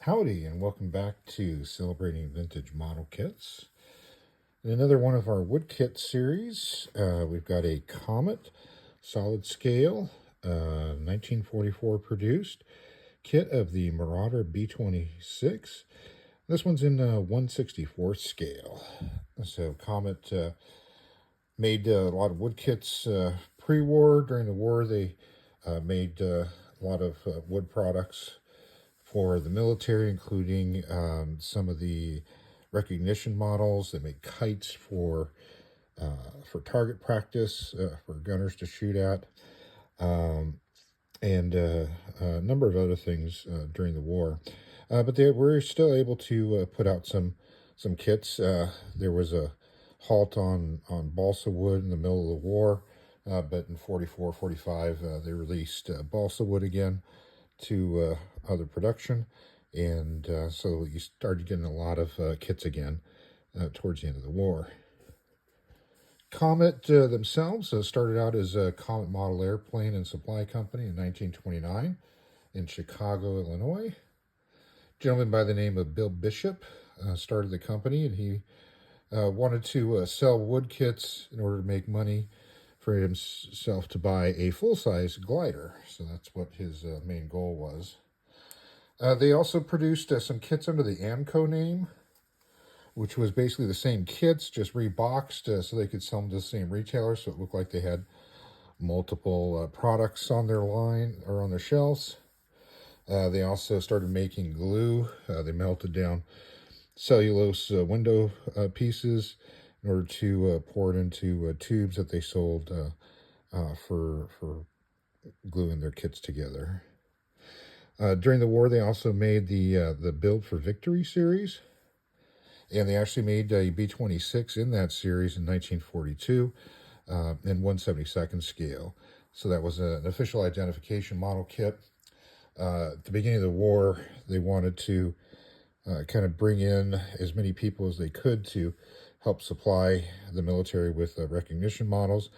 Howdy, and welcome back to Celebrating Vintage Model Kits. In another one of our wood kit series, we've got a Comet solid scale, 1944 produced kit of the Marauder B-26. This one's in 1/64 scale. So Comet made a lot of wood kits pre-war. During the war, they made a lot of wood products for the military, including some of the recognition models. They make kites for target practice for gunners to shoot at, and a number of other things during the war. But they were still able to put out some kits. There was a halt on balsa wood in the middle of the war, but in 44, 45, they released balsa wood again to other production, and so you started getting a lot of kits again towards the end of the war. Comet themselves started out as a Comet Model Airplane and Supply Company in 1929 in Chicago, Illinois. A gentleman by the name of Bill Bishop started the company, and he wanted to sell wood kits in order to make money for himself to buy a full-size glider. So that's what his main goal was. They also produced some kits under the AMCO name, which was basically the same kits, just reboxed so they could sell them to the same retailer, so it looked like they had multiple products on their line or on their shelves. They also started making glue. They melted down cellulose window pieces in order to pour it into tubes that they sold for gluing their kits together. During the war, they also made the Build for Victory series, and they actually made a B-26 in that series in 1942 in 1/72 scale. So that was an official identification model kit. At the beginning of the war, they wanted to kind of bring in as many people as they could to help supply the military with recognition models.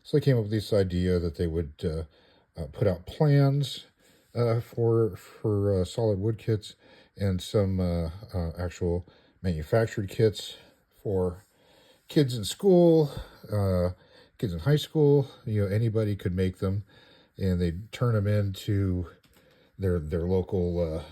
So they came up with this idea that they would put out plans for solid wood kits and some actual manufactured kits for kids in school, kids in high school. Anybody could make them, and they'd turn them into their local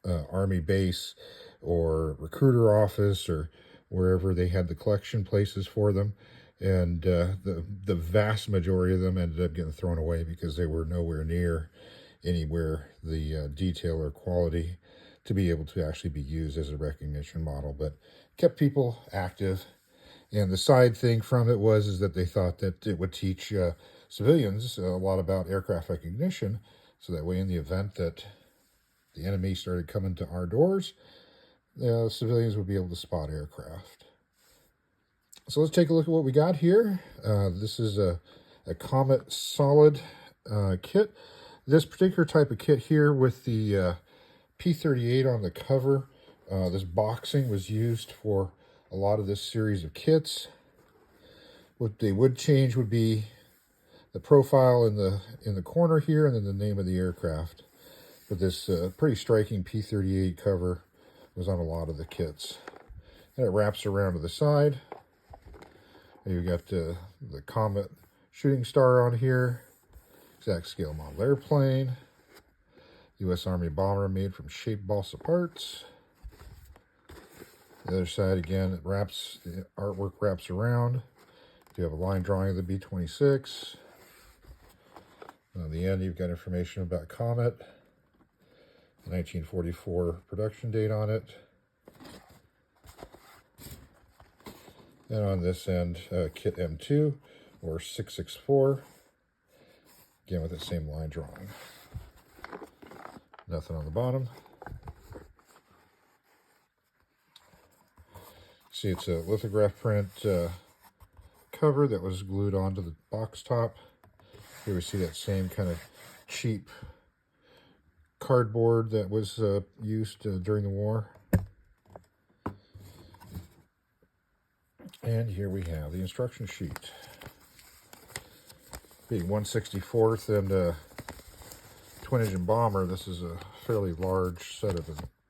Army base or recruiter office or wherever they had the collection places for them. And the vast majority of them ended up getting thrown away because they were nowhere near anywhere the detail or quality to be able to actually be used as a recognition model, but kept people active. And the side thing from it is that they thought that it would teach civilians a lot about aircraft recognition, so that way in the event that the enemy started coming to our doors, civilians would be able to spot aircraft. So let's take a look at what we got here. This is a Comet solid kit. This particular type of kit here with the P38 on the cover, this boxing was used for a lot of this series of kits. What they would change would be the profile in the corner here, and then the name of the aircraft. But this pretty striking P38 cover was on a lot of the kits. And it wraps around to the side. You've got the Comet shooting star on here. Exact scale model airplane. U.S. Army bomber made from shaped balsa parts. The other side, again, the artwork wraps around. You have a line drawing of the B-26. On the end, you've got information about Comet. 1944 production date on it. And on this end, kit M2 or 664. Again, with the same line drawing. Nothing on the bottom. See, it's a lithograph print cover that was glued onto the box top. Here we see that same kind of cheap cardboard that was used during the war. And here we have the instruction sheet. Being 1/64th and twin engine bomber, this is a fairly large set of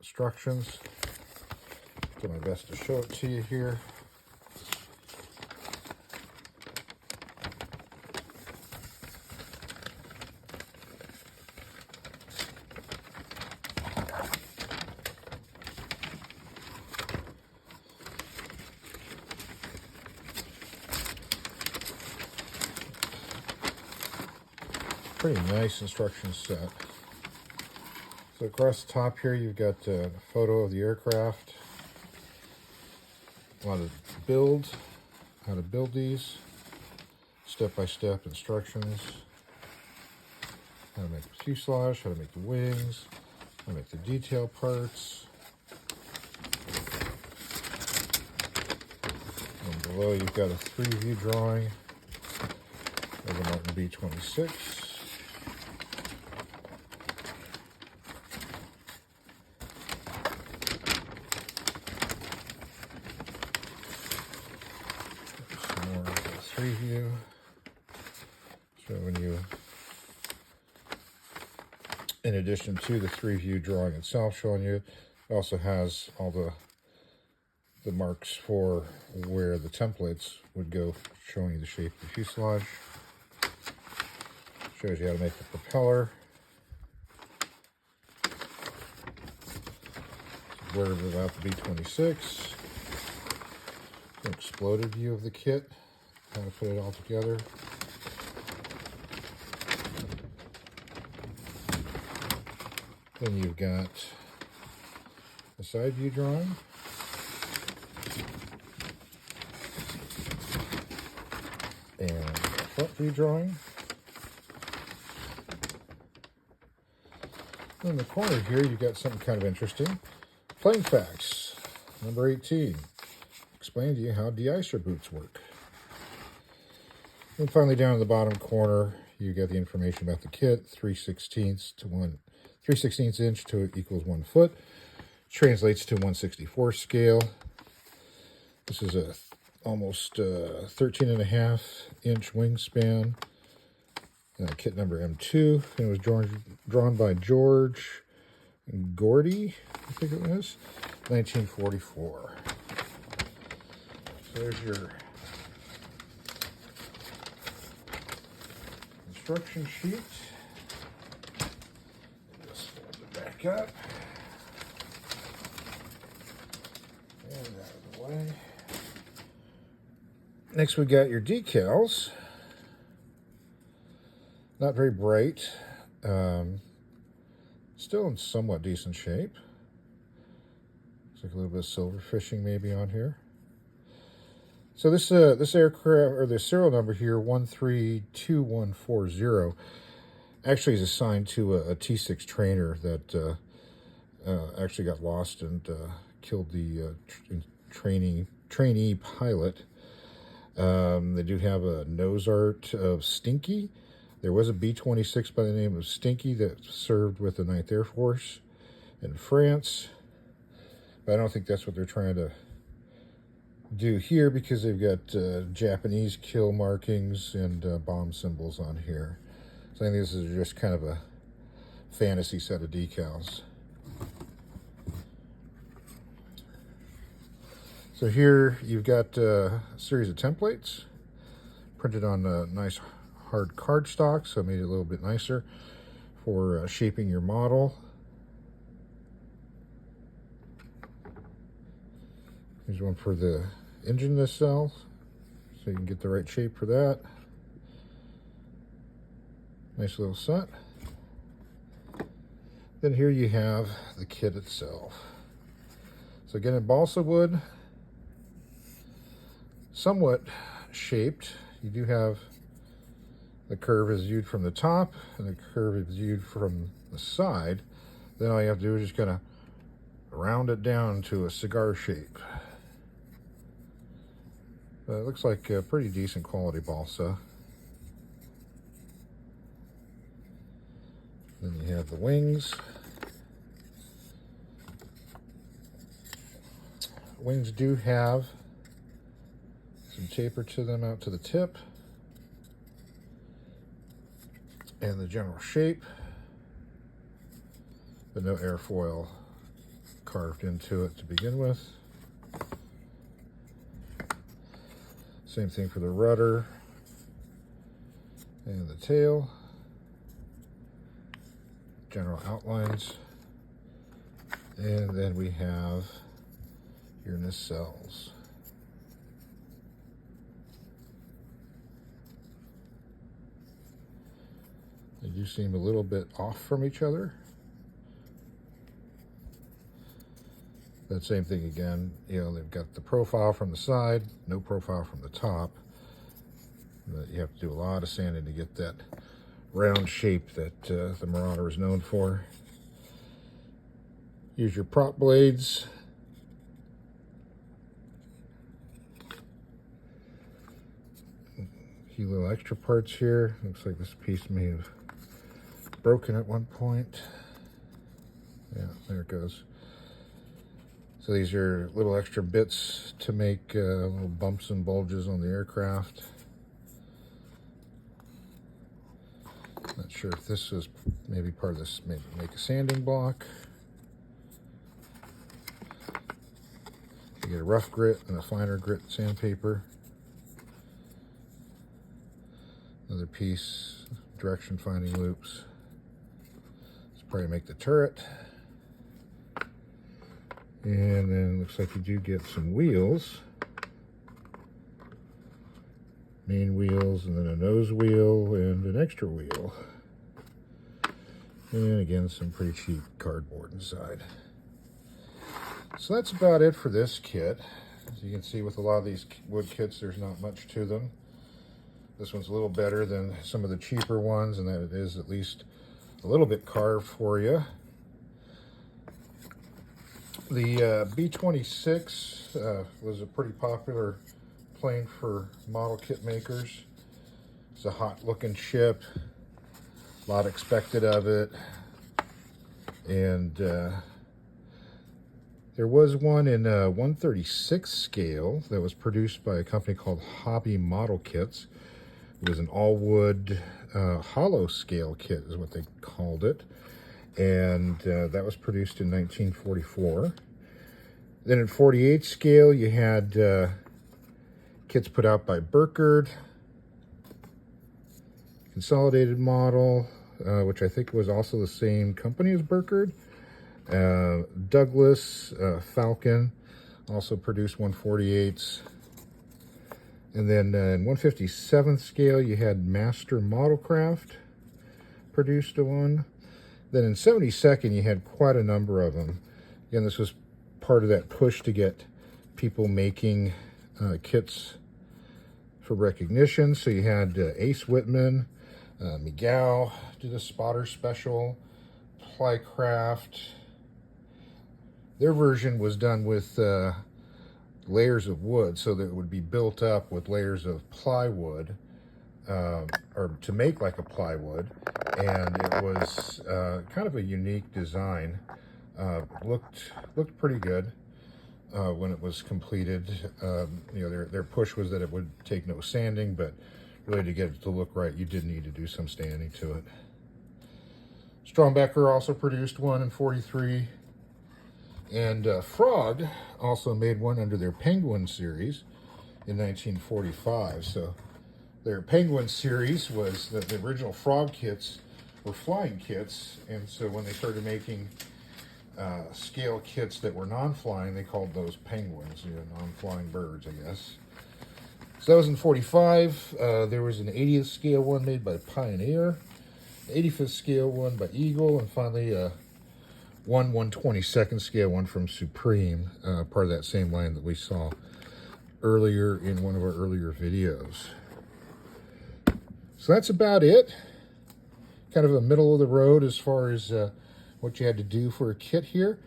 instructions. Do my best to show it to you here. Pretty nice instruction set. So across the top here, you've got a photo of the aircraft, a lot of build, how to build these, step-by-step instructions, how to make the fuselage, how to make the wings, how to make the detail parts. And below you've got a 3-view drawing of the Martin B-26. More of the 3-view, showing you, in addition to the 3-view drawing itself, showing you, it also has all the marks for where the templates would go, showing you the shape of the fuselage. Shows you how to make the propeller. Word about the B-26. An exploded view of the kit, how to put it all together. Then you've got a side view drawing. And a front view drawing. In the corner here, you've got something kind of interesting. Plane facts, number 18. Explain to you how de-icer boots work. And finally, down in the bottom corner, you got the information about the kit. 3/16 inch to equals 1 foot. Translates to 1/64 scale. This is a almost 13.5 inch wingspan. Kit number M2. And it was drawn by George Gordy, I think it was, 1944. So there's your instruction sheet. Just fold it back up. And out of the way. Next we got your decals. Not very bright. Still in somewhat decent shape. Looks like a little bit of silver fishing maybe on here. So this aircraft, or the serial number here, 132140, actually is assigned to a T6 trainer that actually got lost and killed the trainee pilot. They do have a nose art of Stinky. There was a B-26 by the name of Stinky that served with the 9th Air Force in France. But I don't think that's what they're trying to do here, because they've got Japanese kill markings and bomb symbols on here. So I think this is just kind of a fantasy set of decals. So here you've got a series of templates printed on nice hard cardstock, so I made it a little bit nicer for shaping your model. Here's one for the engine nacelle, so you can get the right shape for that. Nice little set. Then here you have the kit itself. So again, in balsa wood, somewhat shaped. You do have the curve is viewed from the top and the curve is viewed from the side. Then all you have to do is just kind of round it down to a cigar shape. It looks like a pretty decent quality balsa. Then you have the wings. Wings do have some taper to them out to the tip. And the general shape, but no airfoil carved into it to begin with. Same thing for the rudder and the tail. General outlines. And then we have your nacelles. They do seem a little bit off from each other. That same thing again, you know, they've got the profile from the side, no profile from the top. But you have to do a lot of sanding to get that round shape that the Marauder is known for. Use your prop blades. A few little extra parts here. Looks like this piece may have broken at one point. Yeah, there it goes. So these are little extra bits to make little bumps and bulges on the aircraft. Not sure if this was maybe part of this, maybe make a sanding block. You get a rough grit and a finer grit sandpaper. Another piece, direction finding loops. Let's probably make the turret. And then looks like you do get some wheels. Main wheels, and then a nose wheel and an extra wheel. And again, some pretty cheap cardboard inside. So that's about it for this kit. As you can see, with a lot of these wood kits, there's not much to them. This one's a little better than some of the cheaper ones, and that it is at least a little bit carved for you. The B-26 was a pretty popular plane for model kit makers. It's a hot looking ship, a lot expected of it, and there was one in 1/36 scale that was produced by a company called Howdy Model Kits. It was an all-wood hollow scale kit is what they called it, and that was produced in 1944. Then in 48 scale, you had kits put out by Burkard, Consolidated Model, which I think was also the same company as Burkard. Douglas, Falcon, also produced 1/48s. And then in 1/57th scale, you had Master Modelcraft produced one. Then in 72nd, you had quite a number of them. Again, this was part of that push to get people making kits for recognition. So you had Ace Whitman, Miguel did a spotter special, Plycraft. Their version was done with layers of wood, so that it would be built up with layers of plywood, or to make like a plywood, and it was kind of a unique design. Looked pretty good when it was completed. You know, their push was that it would take no sanding, but really to get it to look right, you did need to do some sanding to it. Strombecker also produced one in 43. And Frog also made one under their Penguin series in 1945. So their Penguin series was that the original Frog kits were flying kits, and so when they started making scale kits that were non-flying, they called those Penguins, you know, non-flying birds, I guess. So that was in 45. There was an 80th scale one made by Pioneer, 85th scale one by Eagle, and finally 1/122nd scale one from Supreme, part of that same line that we saw earlier in one of our earlier videos. So that's about it. Kind of a middle of the road as far as what you had to do for a kit here,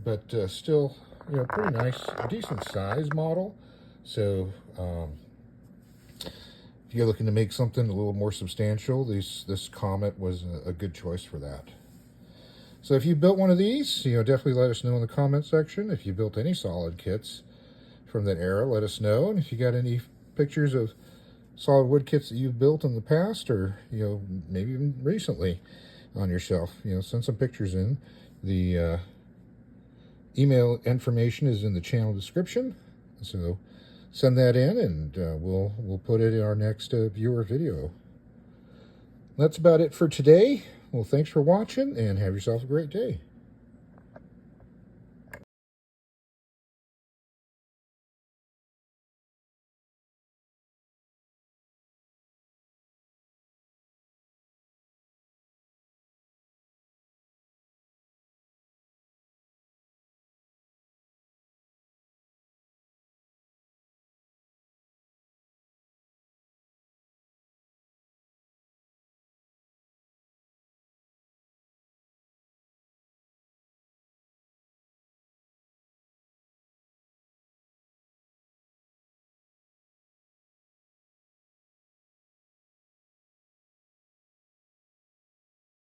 but still, you know, pretty nice, decent size model. So if you're looking to make something a little more substantial, this Comet was a good choice for that. So if you built one of these, you know, definitely let us know in the comment section. If you built any solid kits from that era, let us know. And if you got any pictures of solid wood kits that you've built in the past, or, you know, maybe even recently on your shelf, you know, send some pictures in. The Email information is in the channel description, so send that in, and we'll put it in our next viewer video. That's about it for today. Well, thanks for watching, and have yourself a great day.